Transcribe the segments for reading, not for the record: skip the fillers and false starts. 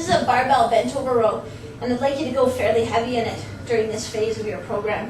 This is a barbell bent over row, and I'd like you to go fairly heavy in it during this phase of your program.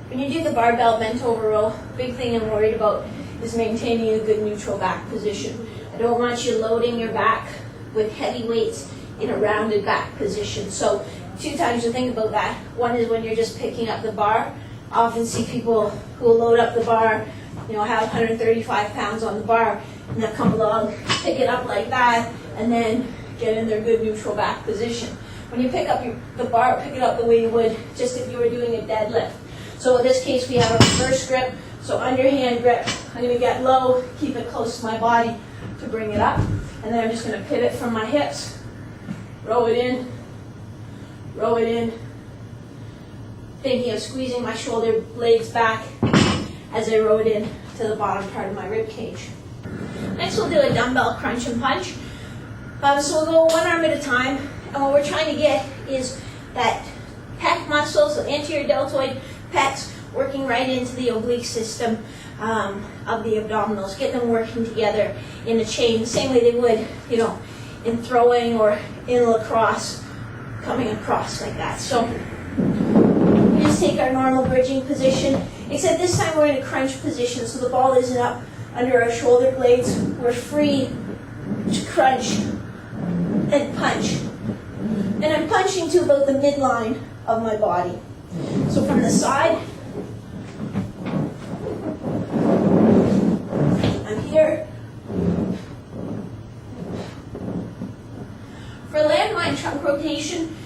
When you do the barbell bent over row, big thing I'm worried about is maintaining a good neutral back position. I don't want you loading your back with heavy weights in a rounded back position. So 2 times to think about that. One is when you're just picking up the bar. I often see people who will load up the bar, have 135 pounds on the bar, and they'll come along, pick it up like that, and then get in their good neutral back position. When you pick up the bar, pick it up the way you would just if you were doing a deadlift. So in this case, we have a reverse grip. So underhand grip, I'm going to get low, keep it close to my body to bring it up. And then I'm just going to pivot from my hips, row it in, thinking of squeezing my shoulder blades back as I row it in to the bottom part of my rib cage. Next we'll do a dumbbell crunch and punch. So we'll go one arm at a time, and what we're trying to get is that pec muscle, so anterior deltoid pecs, working right into the oblique system of the abdominals. Get them working together in a chain, the same way they would, in throwing or in lacrosse, coming across like that. So we just take our normal bridging position, except this time we're in a crunch position, so the ball isn't up under our shoulder blades. We're free to crunch and punch. And I'm punching to about the midline of my body. So from the side, I'm here. For landmine trunk rotation,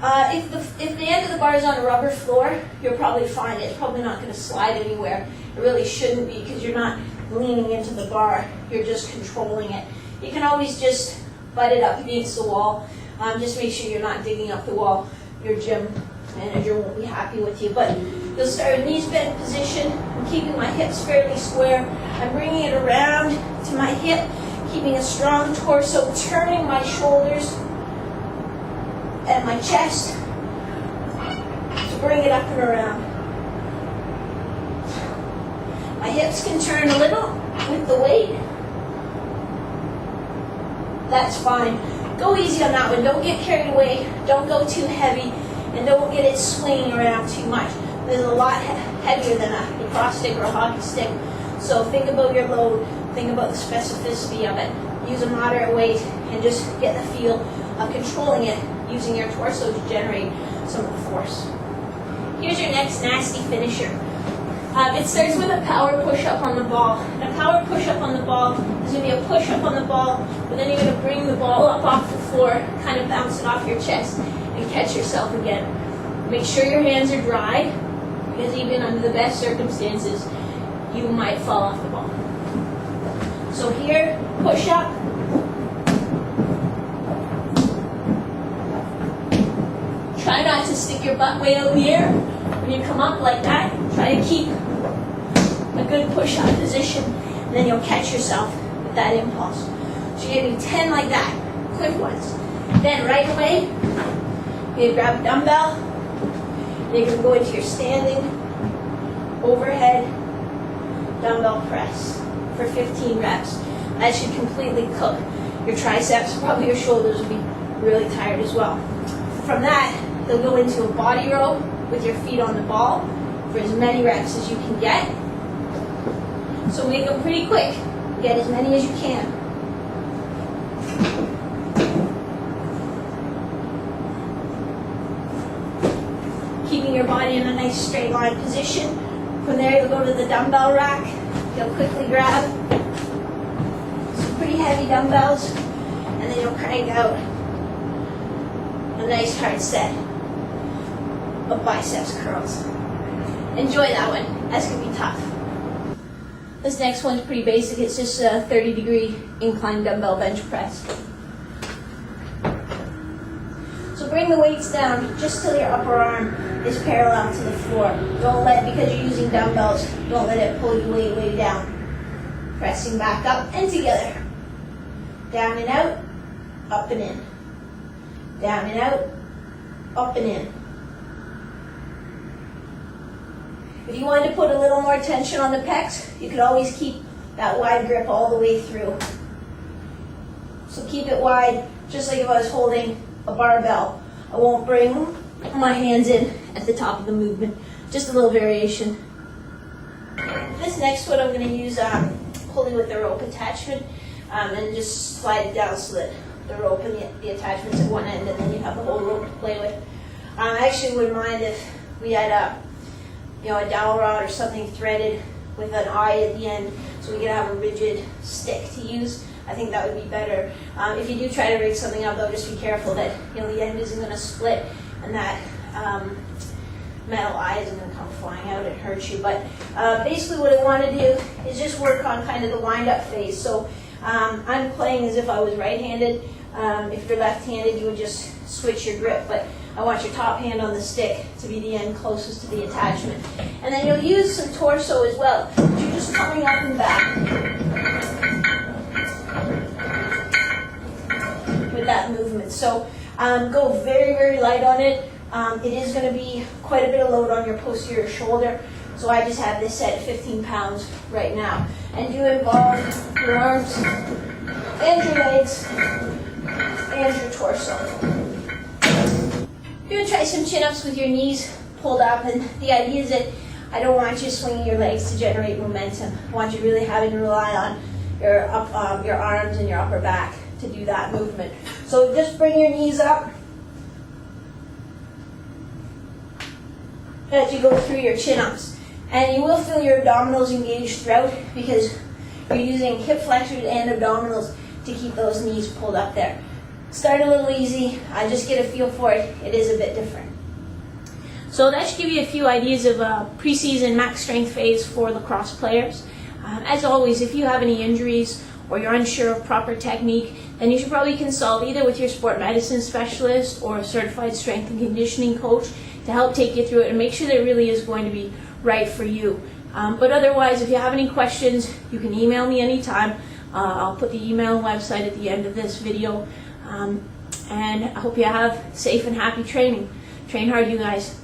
if the end of the bar is on a rubber floor, you're probably fine. It's probably not going to slide anywhere. It really shouldn't be, because you're not leaning into the bar. You're just controlling it. You can always just butt it up against the wall. Just make sure you're not digging up the wall. Your gym manager won't be happy with you. But you'll start in knees bent position. I'm keeping my hips fairly square. I'm bringing it around to my hip, keeping a strong torso, turning my shoulders and my chest to bring it up and around. My hips can turn a little with the weight. That's fine. Go easy on that one. Don't get carried away. Don't go too heavy. And don't get it swinging around too much. There's a lot heavier than a lacrosse stick or a hockey stick. So think about your load. Think about the specificity of it. Use a moderate weight and just get the feel of controlling it using your torso to generate some of the force. Here's your next nasty finisher. It starts with a power push-up on the ball. And a power push-up on the ball is going to be a push-up on the ball, but then you're going to bring the ball up off the floor, kind of bounce it off your chest, and catch yourself again. Make sure your hands are dry, because even under the best circumstances, you might fall off the ball. So here, push-up. Try not to stick your butt way out in the air. When you come up like that, try to keep a good push-up position, and then you'll catch yourself with that impulse. So you're getting 10 like that, quick ones. Then right away, you grab a dumbbell, and you can go into your standing overhead dumbbell press for 15 reps. That should completely cook your triceps. Probably your shoulders will be really tired as well. From that, you'll go into a body row with your feet on the ball for as many reps as you can get. So make them pretty quick. Get as many as you can. Keeping your body in a nice straight line position. From there, you'll go to the dumbbell rack. You'll quickly grab some pretty heavy dumbbells, and then you'll crank out a nice hard set of biceps curls. Enjoy that one. That's going to be tough. This next one's pretty basic. It's just a 30-degree incline dumbbell bench press. So bring the weights down just till your upper arm is parallel to the floor. Don't let, because you're using dumbbells, don't let it pull you way down. Pressing back up and together. Down and out, up and in. Down and out, up and in. If you wanted to put a little more tension on the pecs, you could always keep that wide grip all the way through. So keep it wide, just like if I was holding a barbell. I won't bring my hands in at the top of the movement, just a little variation. This next one I'm going to use pulley with the rope attachment, and just slide it down so that the rope and the attachment's at one end, and then you have the whole rope to play with. I actually wouldn't mind if we had a dowel rod or something threaded with an eye at the end, so we could have a rigid stick to use. I think that would be better. If you do try to rig something up, though, just be careful that the end isn't going to split and that metal eye isn't going to come flying out and hurt you. But basically what I want to do is just work on kind of the wind-up phase. So I'm playing as if I was right-handed. If you're left-handed, you would just switch your grip, but I want your top hand on the stick to be the end closest to the attachment. And then you'll use some torso as well. You're just coming up and back with that movement. So go very, very light on it. It is going to be quite a bit of load on your posterior shoulder, so I just have this set at 15 pounds right now. And you involve your arms and your legs and your torso. You're going to try some chin-ups with your knees pulled up, and the idea is that I don't want you swinging your legs to generate momentum. I want you really having to rely on your arms and your upper back to do that movement. So just bring your knees up as you go through your chin-ups. And you will feel your abdominals engaged throughout because you're using hip flexors and abdominals to keep those knees pulled up there. Start a little easy, just get a feel for it. It is a bit different. So that should give you a few ideas of a preseason max strength phase for lacrosse players. As always, if you have any injuries or you're unsure of proper technique, then you should probably consult either with your sport medicine specialist or a certified strength and conditioning coach to help take you through it and make sure that it really is going to be right for you. But otherwise, if you have any questions, you can email me anytime. I'll put the email and website at the end of this video. And I hope you have safe and happy training. Train hard, you guys.